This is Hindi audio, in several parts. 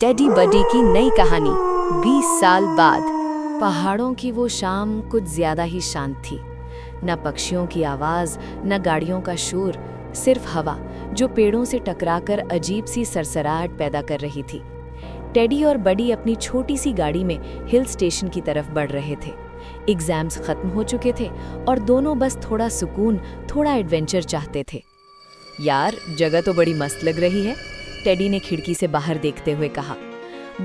टेडी बडी की नई कहानी 20 साल बाद। पहाड़ों की वो शाम कुछ ज्यादा ही शांत थी। न पक्षियों की आवाज, न गाड़ियों का शोर, सिर्फ हवा जो पेड़ों से टकराकर अजीब सी सरसराहट पैदा कर रही थी। टेडी और बडी अपनी छोटी सी गाड़ी में हिल स्टेशन की तरफ बढ़ रहे थे। एग्जाम्स खत्म हो चुके थे और दोनों बस थोड़ा सुकून, थोड़ा एडवेंचर चाहते थे। यार, जगह तो बड़ी मस्त लग रही है, टेडी ने खिड़की से बाहर देखते हुए कहा।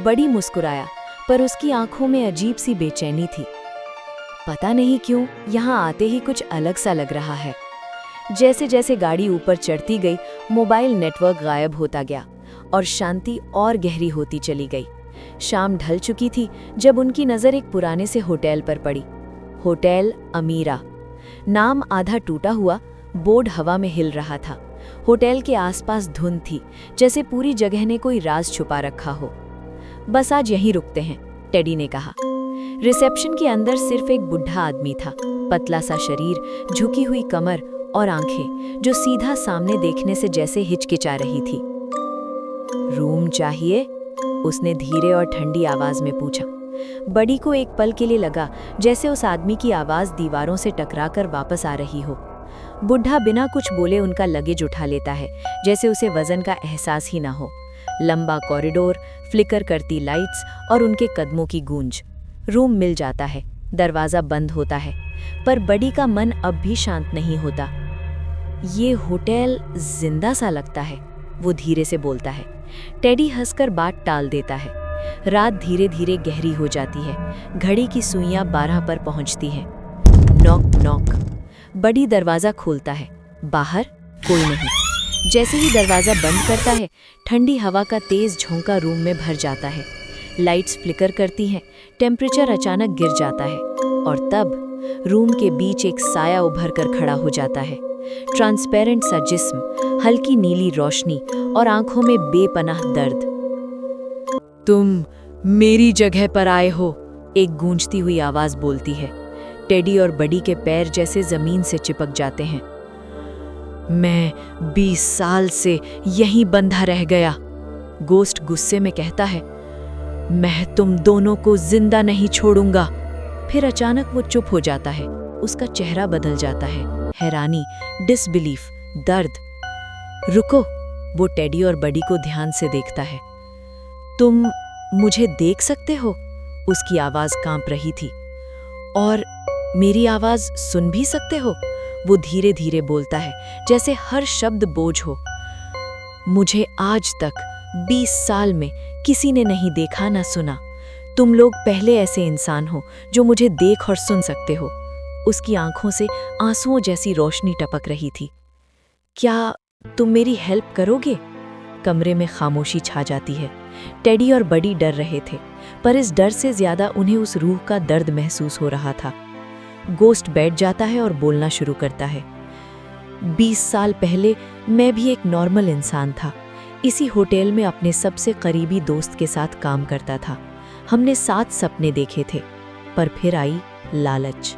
बडी मुस्कुराया, पर उसकी आंखों में अजीब सी बेचैनी थी। पता नहीं क्यों यहाँ आते ही कुछ अलग सा लग रहा है। जैसे जैसे गाड़ी ऊपर चढ़ती गई, मोबाइल नेटवर्क गायब होता गया और शांति और गहरी होती चली गई। शाम ढल चुकी थी जब उनकी नज़र एक पुराने से होटल पर पड़ी। होटल अमीरा। नाम आधा टूटा हुआ, बोर्ड हवा में हिल रहा था। होटल के आसपास धुंध थी, जैसे पूरी जगह ने कोई राज छुपा रखा हो। बस आज यहीं रुकते हैं, टेडी ने कहा। रिसेप्शन के अंदर सिर्फ एक बुढ़ा आदमी था, पतला सा शरीर, झुकी हुई कमर और आंखें जो सीधा सामने देखने से जैसे हिचकिचा रही थी। रूम चाहिए? उसने धीरे और ठंडी आवाज में पूछा। बडी को एक पल के लिए लगा जैसे उस आदमी की आवाज दीवारों से टकराकर वापस आ रही हो। बुढ़ा बिना कुछ बोले उनका लगेज उठा लेता है, जैसे उसे वजन का एहसास ही ना हो। लंबा कॉरिडोर, फ्लिकर करती लाइट्स और उनके कदमों की गूंज। रूम मिल जाता है, दरवाजा बंद होता है, पर बडी का मन अब भी शांत नहीं होता। ये होटल जिंदा सा लगता है, वो धीरे से बोलता है। टेडी हंसकर बात टाल देता है। रात धीरे धीरे गहरी हो जाती है। घड़ी की सुइयां 12 पर पहुंचती हैं। Knock knock. बडी दरवाजा खोलता है। बाहर कोई नहीं। जैसे ही दरवाजा बंद करता है, ठंडी हवा का तेज झोंका रूम में भर जाता है। लाइट्स फ्लिकर करती हैं, टेम्परेचर अचानक गिर जाता है और तब रूम के बीच एक साया उभर कर खड़ा हो जाता है। ट्रांसपेरेंट सा जिस्म, हल्की नीली रोशनी और आंखों में बेपनाह दर्द। तुम मेरी जगह पर आए हो, एक गूंजती हुई आवाज बोलती है। टेडी और बडी के पैर जैसे जमीन से चिपक जाते हैं। मैं 20 साल से यहीं बंधा रह गया, गोस्ट गुस्से में कहता है। मैं तुम दोनों को जिंदा नहीं छोड़ूंगा। फिर अचानक वो चुप हो जाता है। उसका चेहरा बदल जाता है। हैरानी, डिसबिलीफ, दर्द। रुको, वो टेडी और बडी को ध्यान से देखता है। तुम मुझे देख सकते हो? उसकी आवाज कांप रही थी। और मेरी आवाज सुन भी सकते हो? वो धीरे धीरे बोलता है, जैसे हर शब्द बोझ हो। मुझे आज तक 20 साल में किसी ने नहीं देखा ना सुना। तुम लोग पहले ऐसे इंसान हो जो मुझे देख और सुन सकते हो। उसकी आंखों से आंसुओं जैसी रोशनी टपक रही थी। क्या तुम मेरी हेल्प करोगे? कमरे में खामोशी छा जाती है। टेडी और बडी डर रहे थे, पर इस डर से ज्यादा उन्हें उस रूह का दर्द महसूस हो रहा था। गोस्ट बैठ जाता है और बोलना शुरू करता है। 20 साल पहले मैं भी एक नॉर्मल इंसान था। इसी होटल में अपने सबसे करीबी दोस्त के साथ काम करता था। हमने 7 सपने देखे थे, पर फिर आई लालच।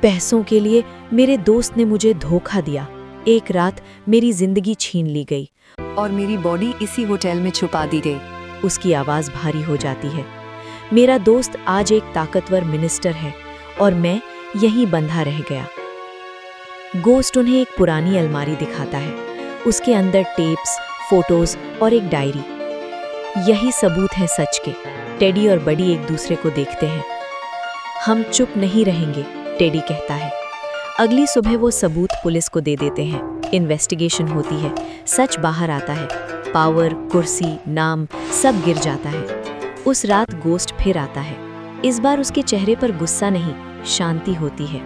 पैसों के लिए मेरे दोस्त ने मुझे धोखा दिया। एक रात मेरी जिंदगी छीन ली गई और मेरी बॉडी इसी होटल में छुपा दी गई। उसकी आवाज भारी हो जाती है। मेरा दोस्त आज एक ताकतवर मिनिस्टर है और मैं यहीं बंधा रह गया। गोस्ट उन्हें एक पुरानी अलमारी दिखाता है। उसके अंदर टेप्स, फोटोज और एक डायरी। यही सबूत है सच के। टेडी और बडी एक दूसरे को देखते हैं। हम चुप नहीं रहेंगे, टेडी कहता है। अगली सुबह वो सबूत पुलिस को दे देते हैं। इन्वेस्टिगेशन होती है। सच बाहर आता है। पावर, कुर्सी, नाम सब गिर जाता है। उस रात गोस्ट फिर आता है। इस बार उसके चेहरे पर गुस्सा नहीं, शांति होती है।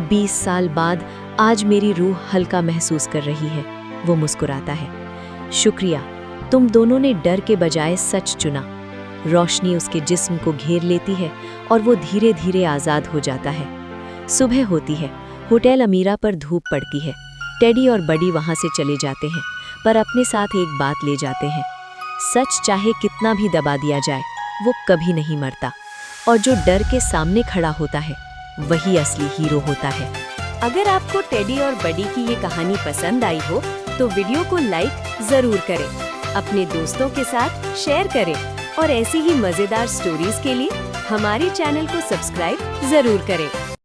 20 साल बाद आज मेरी रूह हल्का महसूस कर रही है, वो मुस्कुराता है। शुक्रिया, तुम दोनों ने डर के बजाय सच चुना। रोशनी उसके जिस्म को घेर लेती है और वो धीरे धीरे आज़ाद हो जाता है। सुबह होती है। होटल अमीरा पर धूप पड़ती है। टेडी और बडी वहां से चले जाते हैं, पर अपने साथ एक बात ले जाते हैं। सच चाहे कितना भी दबा दिया जाए, वो कभी नहीं मरता। और जो डर के सामने खड़ा होता है, वही असली हीरो होता है। अगर आपको टेडी और बडी की ये कहानी पसंद आई हो, तो वीडियो को लाइक जरूर करें अपने दोस्तों के साथ शेयर करें और ऐसी ही मजेदार स्टोरीज के लिए हमारे चैनल को सब्सक्राइब जरूर करें।